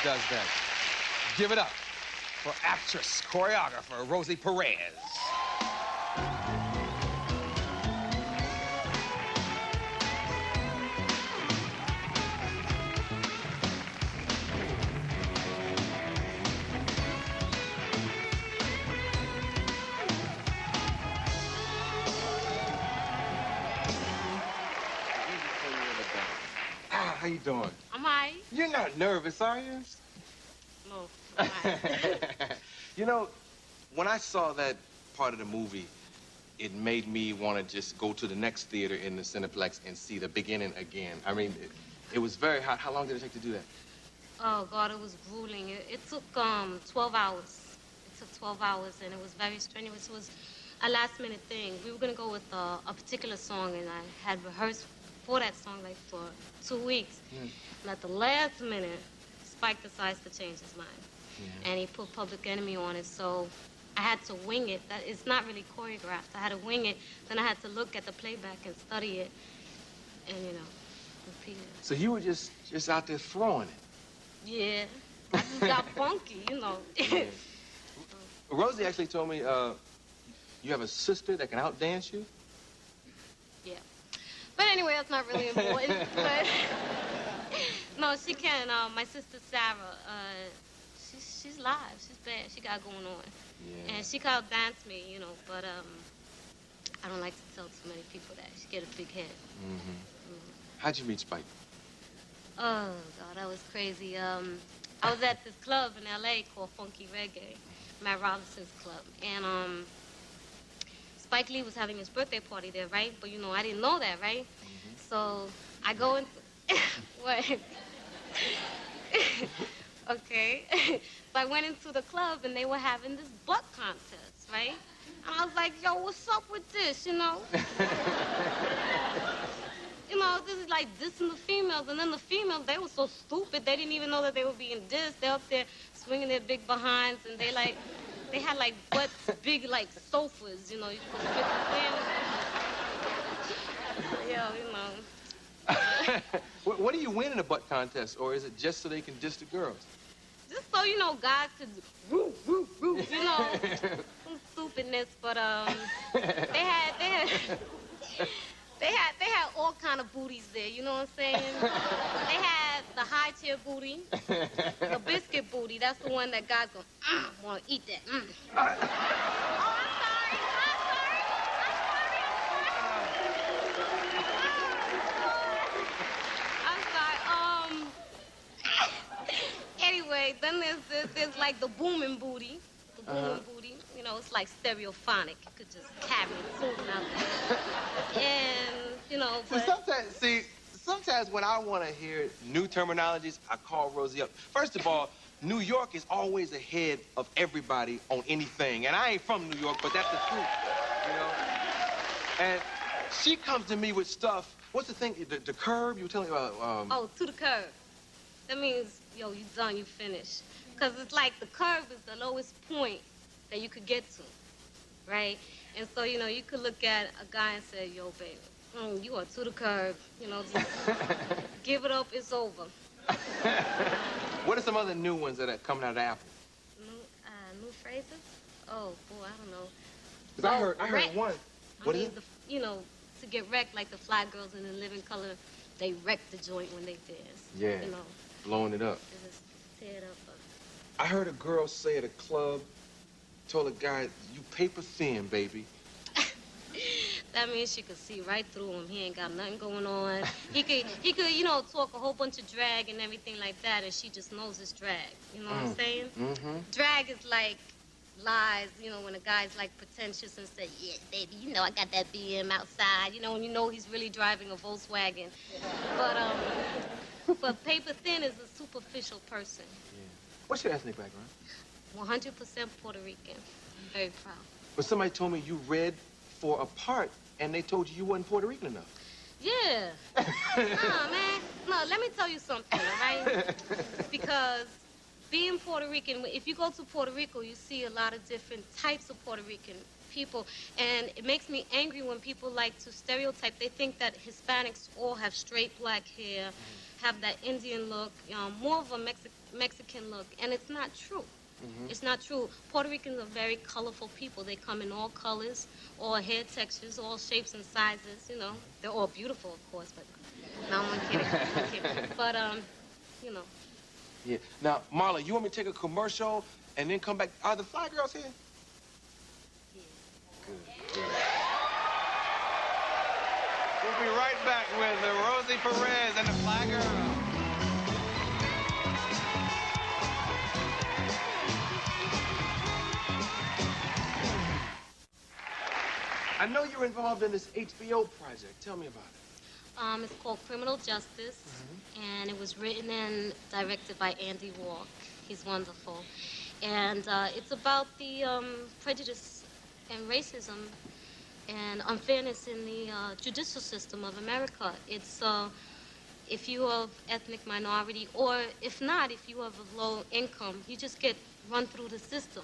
does that. Give it up for actress, choreographer, Rosie Perez. How you doing? I'm all right. You're not nervous, are you? No, I'm all right. You know, when I saw that part of the movie, it made me want to just go to the next theater in the Cineplex and see the beginning again. I mean, it was very hot. How long did it take to do that? Oh, God, it was grueling. It took 12 hours. It took 12 hours, and it was very strenuous. It was a last-minute thing. We were going to go with a particular song, and I had rehearsed for that song, like, for 2 weeks. And at the last minute, Spike decides to change his mind. And he put Public Enemy on it, so I had to wing it. It's not really choreographed. I had to wing it. Then I had to look at the playback and study it and, you know, repeat it. So you were just out there throwing it? Yeah. I just got funky, you know. Rosie actually told me you have a sister that can outdance you? Yeah. But anyway, that's not really important. But no, she can. My sister Sarah, she's live. She's bad. She got going on. Yeah. And she can dance me, you know. But I don't like to tell too many people that. She get a big head. How'd you meet Spike? Oh God, that was crazy. I was at this club in L.A. called Funky Reggae, Matt Robinson's club, and Spike Lee was having his birthday party there, right? But, you know, I didn't know that, right? So I go into... What? Okay. So I went into the club, and they were having this butt contest, right? And I was like, yo, what's up with this, you know? You know, this is like dissing the females. And then the females, they were so stupid, they didn't even know that they were being dissed. They're up there swinging their big behinds, and they had like butts big like sofas, you know. You could fit them in. Yeah, you know. What do you win in a butt contest, or is it just so they can diss the girls? Just so, you know, guys could woo, woo, woo, you know, some stupidness. But they had all kind of booties there, you know what I'm saying? They had the high tier booty, the biscuit booty. That's the one that guys go, want to eat that. Oh, I'm sorry. Anyway, then there's like the booming booty. The booming booty. You know, it's like stereophonic. You could just carry a tune out there. And, you know, but... Sometimes when I want to hear new terminologies, I call Rosie up. First of all, New York is always ahead of everybody on anything. And I ain't from New York, but that's the truth, you know? And she comes to me with stuff. What's the thing? The curb? You were telling me about... Oh, to the curb. That means, yo, you done, you finished. Because it's like the curve is the lowest point that you could get to, right? And so, you know, you could look at a guy and say, yo, baby, you are to the curb. You know, just give it up, it's over. What are some other new ones that are coming out of Apple? New phrases? Oh, boy, I don't know. Because I heard one. What is it? You know, to get wrecked like the fly girls in the Living Color, they wreck the joint when they dance. Yeah, you know, blowing it up. They just tear it up. I heard a girl say at a club, told a guy, you paper thin, baby. That means she could see right through him. He ain't got nothing going on. He could, you know, talk a whole bunch of drag and everything like that, and she just knows it's drag. You know what I'm saying? Drag is like lies, you know, when a guy's like pretentious and say, yeah, baby, you know I got that BM outside, you know, when you know he's really driving a Volkswagen. But paper thin is a superficial person. Yeah. What's your ethnic background? 100% Puerto Rican. I'm very proud. But somebody told me you read for a part, and they told you wasn't Puerto Rican enough. Yeah. Nah, man. No, let me tell you something, right? Because being Puerto Rican, if you go to Puerto Rico, you see a lot of different types of Puerto Rican people, and it makes me angry when people like to stereotype. They think that Hispanics all have straight black hair, have that Indian look, more of a Mexican look, and it's not true. It's not true. Puerto Ricans are very colorful people. They come in all colors, all hair textures, all shapes and sizes, you know. They're all beautiful, of course, but no, I'm kidding. I'm kidding. But, you know. Yeah. Now, Marla, you want me to take a commercial and then come back? Are the Fly Girls here? Yeah. Good. We'll be right back with Rosie Perez and the Fly Girls. I know you're involved in this HBO project. Tell me about it. It's called Criminal Justice, and it was written and directed by Andy Walk. He's wonderful. And it's about the prejudice and racism and unfairness in the judicial system of America. It's if you are of ethnic minority, or if not, if you have a low income, you just get run through the system.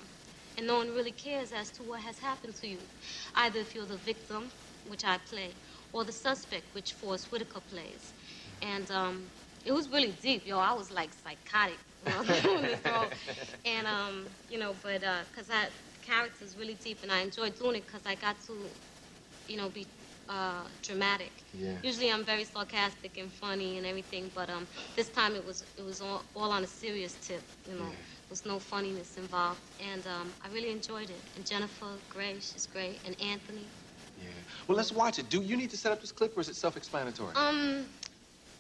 And no one really cares as to what has happened to you. Either if you're the victim, which I play, or the suspect, which Forrest Whitaker plays. And it was really deep, yo. I was like psychotic when I was doing this role. And, you know, but because the character's really deep, and I enjoyed doing it because I got to, you know, be dramatic. Yeah. Usually I'm very sarcastic and funny and everything, but this time it was all on a serious tip, you know. There was no funniness involved, and I really enjoyed it. And Jennifer Grey, she's great, and Anthony. Yeah. Well, let's watch it. Do you need to set up this clip, or is it self-explanatory?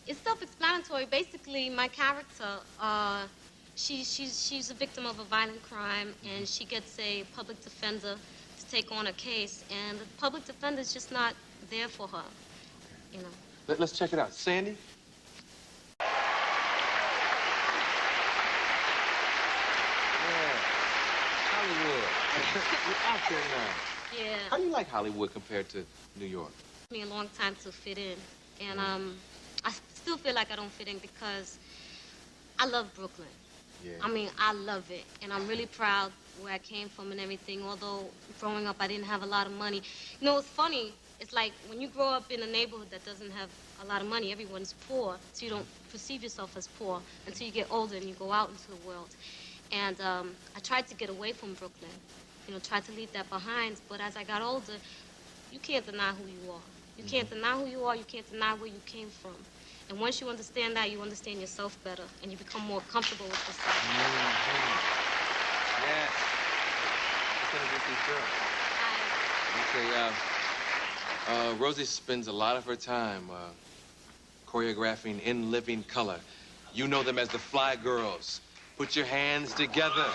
It's self-explanatory. Basically, my character, she's a victim of a violent crime, and she gets a public defender to take on a case, and the public defender's just not there for her, you know. Let's check it out. Sandy? Hollywood. You're out there now. Yeah. How do you like Hollywood compared to New York? It took me a long time to fit in, and I still feel like I don't fit in because I love Brooklyn. Yeah. I mean, I love it, and I'm really proud where I came from and everything, although growing up I didn't have a lot of money. You know, it's funny. It's like when you grow up in a neighborhood that doesn't have a lot of money, everyone's poor, so you don't perceive yourself as poor until you get older and you go out into the world. And I tried to get away from Brooklyn, you know, tried to leave that behind. But as I got older, you can't deny who you are. You can't deny who you are. You can't deny where you came from. And once you understand that, you understand yourself better, and you become more comfortable with yourself. Yes. Let's introduce these girls. Okay, Rosie spends a lot of her time choreographing in living color. You know them as the Fly Girls. Put your hands together.